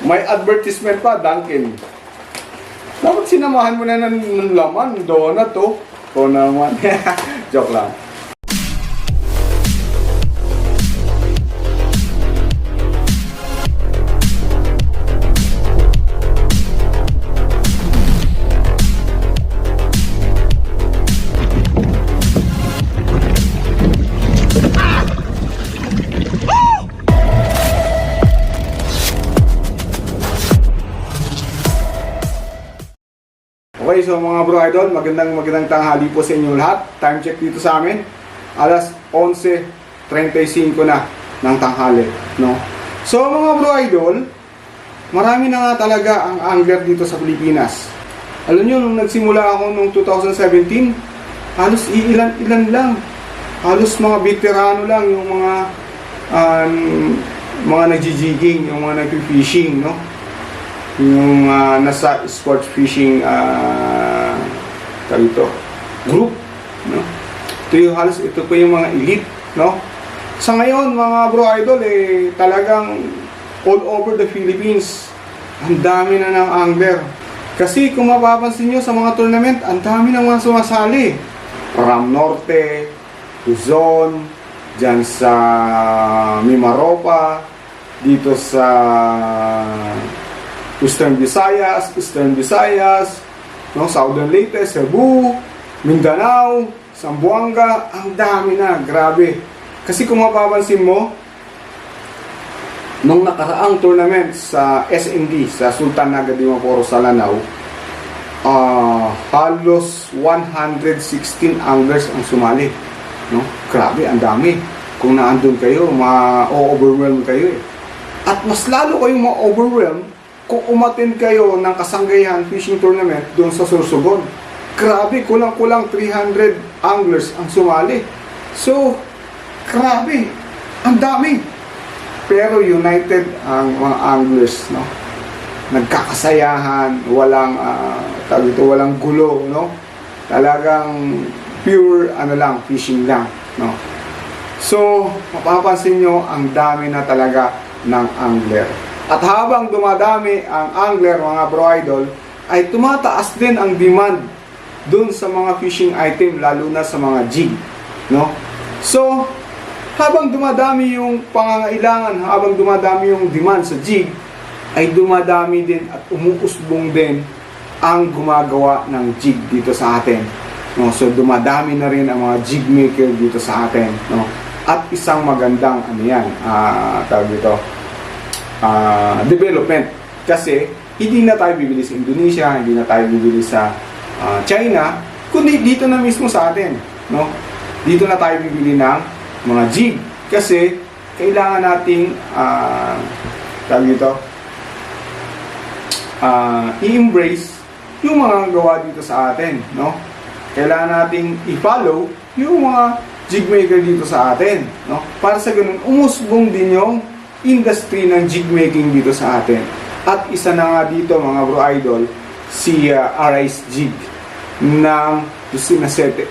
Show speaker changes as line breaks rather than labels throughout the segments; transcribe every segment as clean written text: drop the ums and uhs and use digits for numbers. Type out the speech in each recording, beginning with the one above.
May advertisement pa, Dunkin. Dapat sinamahan mo na ng laman, donut to. O naman. Joke lang. Okay, so mga bro idol, magandang tanghali po sa inyo lahat. Time check dito sa amin, alas 11:35 na ng tanghali, no? So mga bro idol, marami na nga talaga ang angler dito sa Pilipinas. Alam nyo, nung nagsimula ako noong 2017, halos ilan lang. Halos mga veterano lang yung mga nagji-jigging, yung mga nagpi-fishing, no? Yung nasa sports fishing group, no? Ito po yung mga elite, no? Sa ngayon mga bro idol, talagang all over the Philippines ang dami na ng angler. Kasi kung mapapansin nyo sa mga tournament, ang dami ng mga sumasali from Norte, Luzon, dyan sa Mimaropa, dito sa Eastern Visayas, no, Southern Leyte, Cebu, Mindanao, Zamboanga, ang dami na, grabe. Kasi kung mapapansin mo, nung nakaraang tournament sa SND, sa Sultan Naga Dimaporo sa Lanao, halos 116 anglers ang sumali, no? Grabe, ang dami. Kung naandun kayo, ma-overwhelm kayo eh. At mas lalo kayong ma-overwhelm kung umattend kayo ng kasanggayan fishing tournament doon sa Sorsogon. Grabe, kulang-kulang 300 anglers ang sumali. So, grabe, ang dami. Pero united ang mga anglers, no? Nagkakasayahan, walang walang gulo, no? Talagang pure fishing lang, no? So, mapapansin nyo, ang dami na talaga ng angler. At habang dumadami ang angler, mga bro idol, ay tumataas din ang demand dun sa mga fishing item, lalo na sa mga jig, no? So, habang dumadami yung pangangailangan, habang dumadami yung demand sa jig, ay dumadami din at umuusbong din ang gumagawa ng jig dito sa atin, no? So, dumadami na rin ang mga jig maker dito sa atin, no? At isang magandang development, kasi hindi na tayo bibili sa Indonesia, hindi na tayo bibili sa China, kundi dito na mismo sa atin, no? Dito na tayo bibili ng mga jig, kasi kailangan nating i-embrace yung mga gawa dito sa atin, no? Kailangan nating i-follow yung mga jig maker dito sa atin, no? Para sa ganun, umusbong din yung industry ng jig making dito sa atin. At isa na nga dito mga bro idol, si Arise Jig ng Lucena Sete.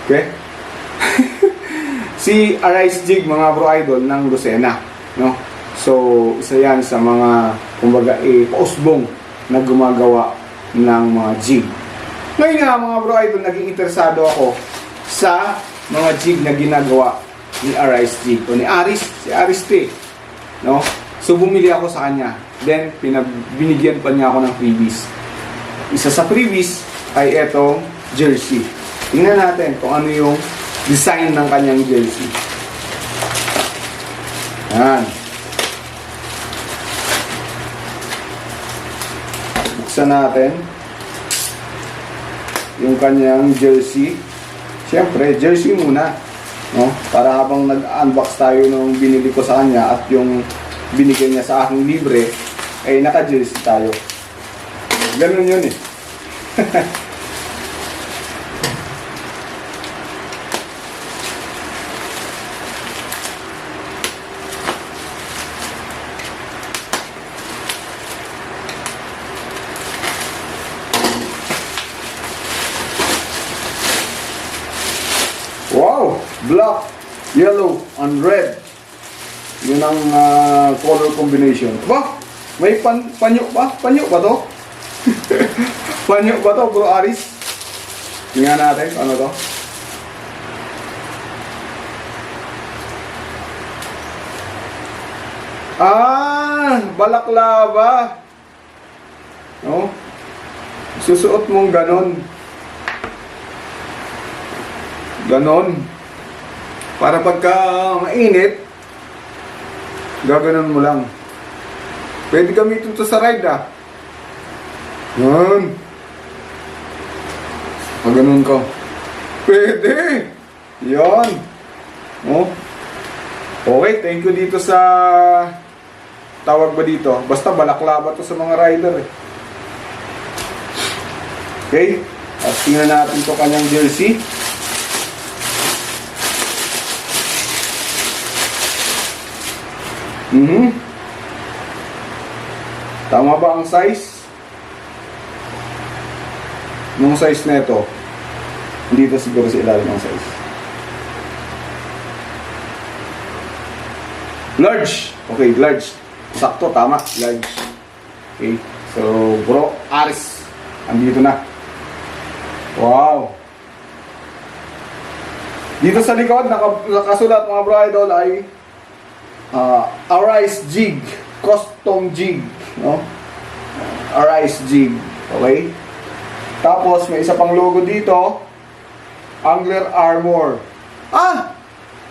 Okay? Si Arise Jig mga bro idol ng Lucena, no? So isa yan sa mga kumbaga pausbong na gumagawa ng mga jig. Ngayon nga mga bro idol, naging interesado ako sa mga jig na ginagawa ni Arise Jig o ni Aris, si Aris T, no? So bumili ako sa kanya, then binigyan pa niya ako ng freebies. Isa sa freebies ay etong jersey. Tingnan natin kung ano yung design ng kanyang jersey. Yan. Buksan natin yung kanyang jersey. Siyempre, jersey muna, no? Para habang nag-unbox tayo nung binili ko sa kanya at yung binigay niya sa aking libre, ay naka-jersey tayo. Ganun yun eh. Wow! Black, yellow, and red. Yun ang color combination. Ba? May panyo ba? Panyo ba to? Panyo ba to, Bro Aris? Tingnan natin, ano to? Balaklava. No? Susuot mong ganon. Ganon. Para pagka mainit, gaganon mo lang. Pwede gamitin to sa ride Yan. Paganon ko. Pwede. Yan. Oh. Okay, thank you dito sa tawag ba dito? Basta balaklava to sa mga rider Okay. At tingnan natin to kanyang jersey. Tama ba ang size? Nung size na ito, hindi ito siguro sa ilalim ng size. Large. Okay, large. Sakto, tama. Large. Okay. So, Bro Aris, andito na. Wow. Dito sa likod, nakasulat mga bro idol ay Arise Jig. Custom Jig. No? Arise Jig. Okay? Tapos, may isa pang logo dito. Angler Armor.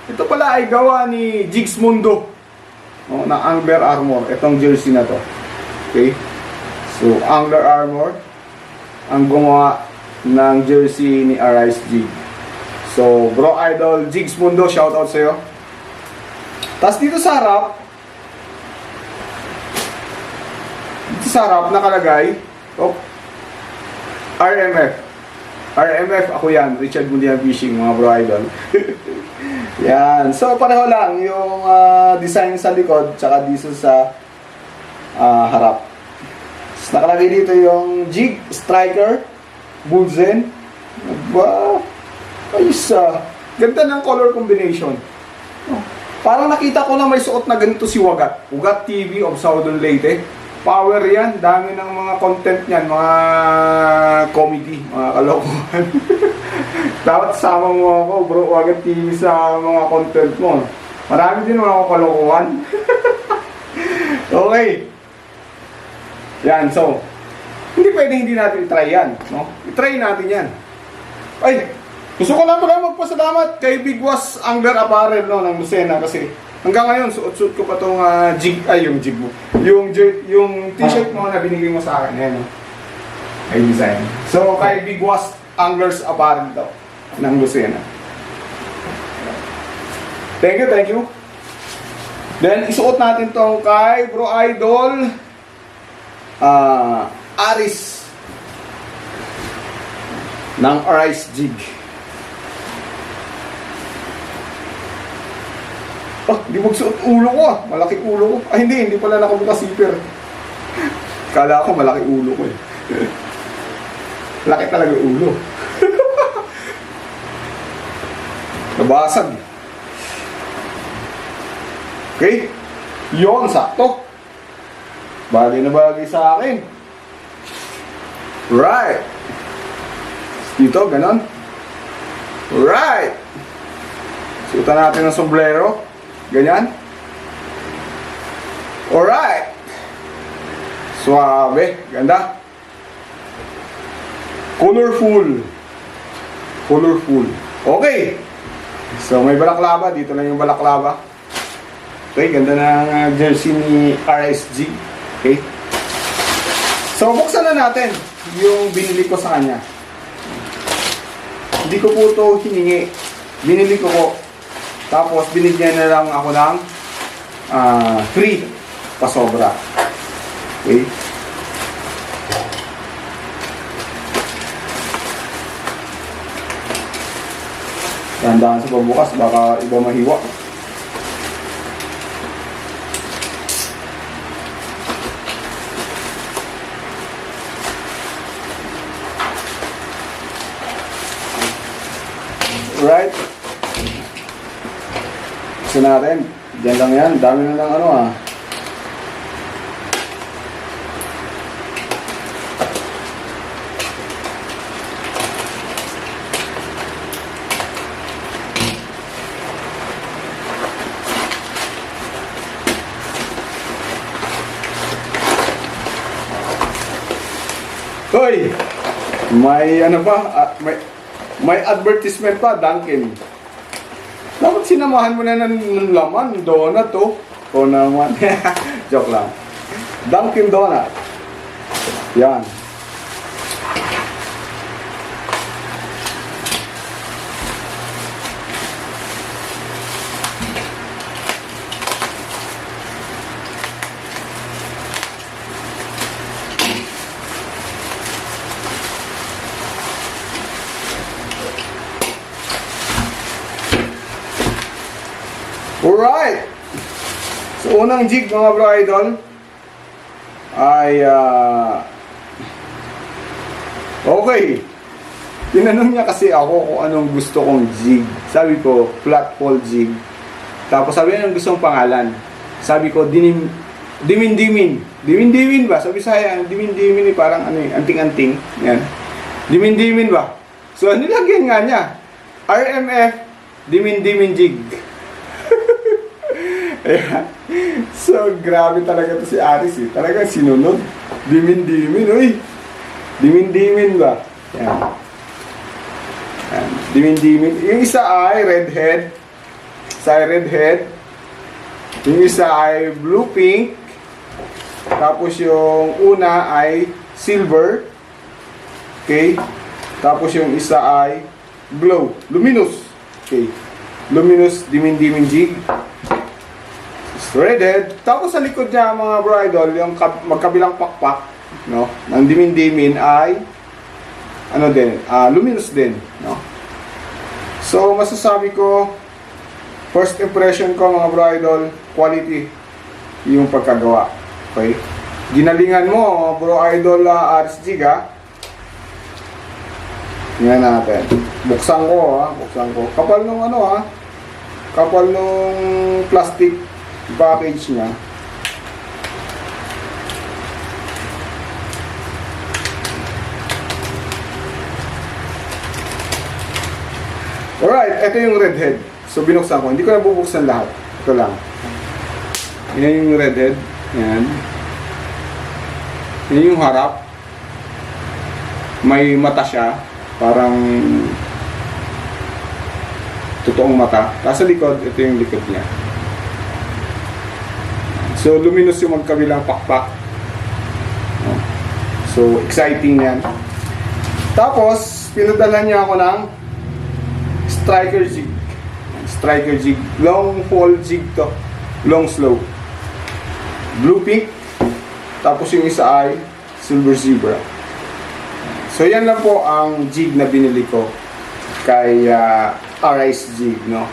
Ito pala ay gawa ni Jigs Mundo. No, na Angler Armor. Itong jersey na to. Okay? So, Angler Armor ang gumawa ng jersey ni Arise Jig. So, Bro Idol Jigs Mundo, shoutout sa'yo. Tapos dito sa harap, nakalagay, RMF. RMF, ako yan, Richard Mundial Fishing, mga Bro Idol. Yan. So, pareho lang yung design sa likod, tsaka dito sa harap. Tapos nakalagay dito yung Jig, Striker, Bullzen. Aba, ayos ganda ng color combination. Parang nakita ko na may suot na ganito si Wagat. Wagat TV of Southern Leyte. Power yan. Dami ng mga content niyan. Mga comedy. Mga kalokohan. Dapat sama mo ako, Bro Wagat TV sa mga content mo. Marami din mga kalokohan. Okay. Yan. So, hindi pwedeng hindi natin i-try yan. No? I-try natin yan. Ay! Gusto ko lang pala magpasalamat kay Big Was Angler Apparel ng Lucena kasi hanggang ngayon suot-suot ko pa tong yung jig mo. Yung t-shirt mo na binigay mo sa akin. Ayan, ay design. So kay Big Was Anglers Apparel daw ng Lucena. Thank you. Then isuot natin tong kay Bro Idol Aris ng Arise Jig. Di magsuot ulo ko Malaki ulo ko. Hindi pala nakabukas zipper. Kala ko malaki ulo ko Laki talaga ulo. Nabasag. Okay? Yon, sakto. Bagay na bagay sa akin. Right. Dito, ganon. Right. Suotan natin ng sombrero. Ganyan. Alright. Suabe. Ganda. Colorful. Okay. So, may balaklava. Dito na yung balaklava. Okay, ganda ng jersey ni RSG. Okay. So, buksan na natin yung binili ko sa kanya. Hindi ko po ito hiningi. Binili ko po. Tapos, binigyan na lang ako ng free pasobra. Okay? Dahan-dahan sa pagbukas, baka iba mahiwa. Right? Gusto natin. Yan lang yan. Dami na ng ano ah. Hoy! May ano pa? May advertisement pa, Dunkin. Dapat sinamahan mo na ng laman, donut oh. O naman. Joke lang. Dunkin Donut. Yan. Alright! So, unang jig mga bro idol ay okay. Tinanong niya kasi ako kung anong gusto kong jig. Sabi ko, flat pole jig. Tapos sabi niya, anong gustong pangalan? Sabi ko, dimin-dimin. Dimin-dimin ba? Sabi saya, dimin-dimin parang ano eh, anting-anting. Yan. Dimin-dimin ba? So, nilagyan nga niya. RMF, dimin-dimin jig. Ayan. So, grabe talaga to si Aris eh. Talagang sinunod. Dimin-dimin, uy. Dimin-dimin ba? Ayan. Ayan. Dimin-dimin. Yung isa ay redhead. Isa ay redhead. Yung isa ay blue-pink. Tapos yung una ay silver. Okay. Tapos yung isa ay glow. Luminous. Okay. Luminous dimin-dimin jig. Redhead. Tapos sa likod niya mga bro idol, yung magkabilang pakpak, no, ng dimin-dimin ay ano din, luminous din, no. So masasabi ko, first impression ko mga bro idol, quality yung pagkagawa. Okay? Ginalingan mo bro idol Aris Jig ha. Tingnan natin. Buksan ko ha, buksan ko. Kapal nung ano ha. Kapal nung plastic package niya. Alright, ito yung redhead. So binuksan ko. Hindi ko na bubuksan lahat. Ito lang. Yan yung redhead. Yan. Yan yung harap. May mata siya. Parang totoong mata. Tapos sa likod, ito yung likod niya. So, luminous yung magkabilang pakpak. So, exciting yan. Tapos, pinadala niya ako ng striker jig. Striker jig. Long haul jig to. Long slow. Blue pink. Tapos yung isa ay silver zebra. So, yan lang po ang jig na binili ko kay Aris Jig, no?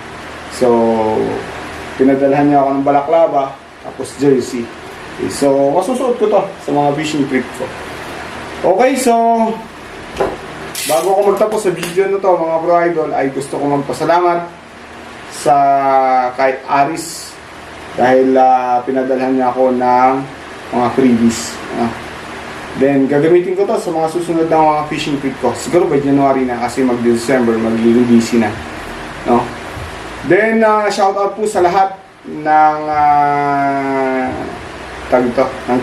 So, pinadalhan niya ako ng balaklava. Tapos jersey. Okay, so, masusuot ko to sa mga fishing trip ko. Okay, so bago ako magtapos sa video na to mga bro idol, ay gusto ko magpasalamat sa kay Aris dahil pinadalhan niya ako ng mga freebies. Then, gagamitin ko to sa mga susunod na mga fishing trip ko. Siguro by January na kasi mag-December, magiging busy na. No? Then, shout out po sa lahat ng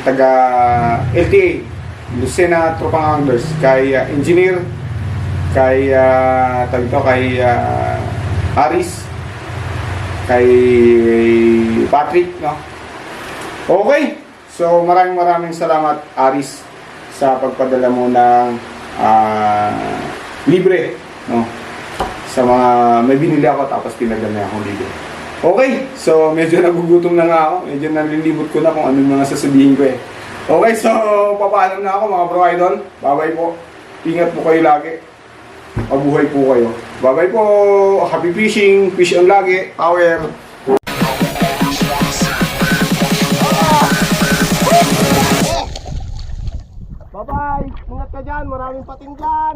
taga LTA Lucena Tropang Anglers, kay engineer, kay kay Aris, kay Patrick, no. Okay, so maraming salamat Aris sa pagpadala mo ng libre, no, sa mga may binili ako tapos pinadala niya akong libre. Okay, so medyo nagugutom na nga ako. Medyo nalilibot ko na kung anong mga sasabihin ko eh. Okay, so papaalam na ako mga bro idol. Bye-bye po. Ingat po kayo lagi. Mabuhay po kayo. Bye-bye po. Happy fishing. Fish on lagi. Power. Bye-bye. Ingat ka dyan. Maraming pating dyan.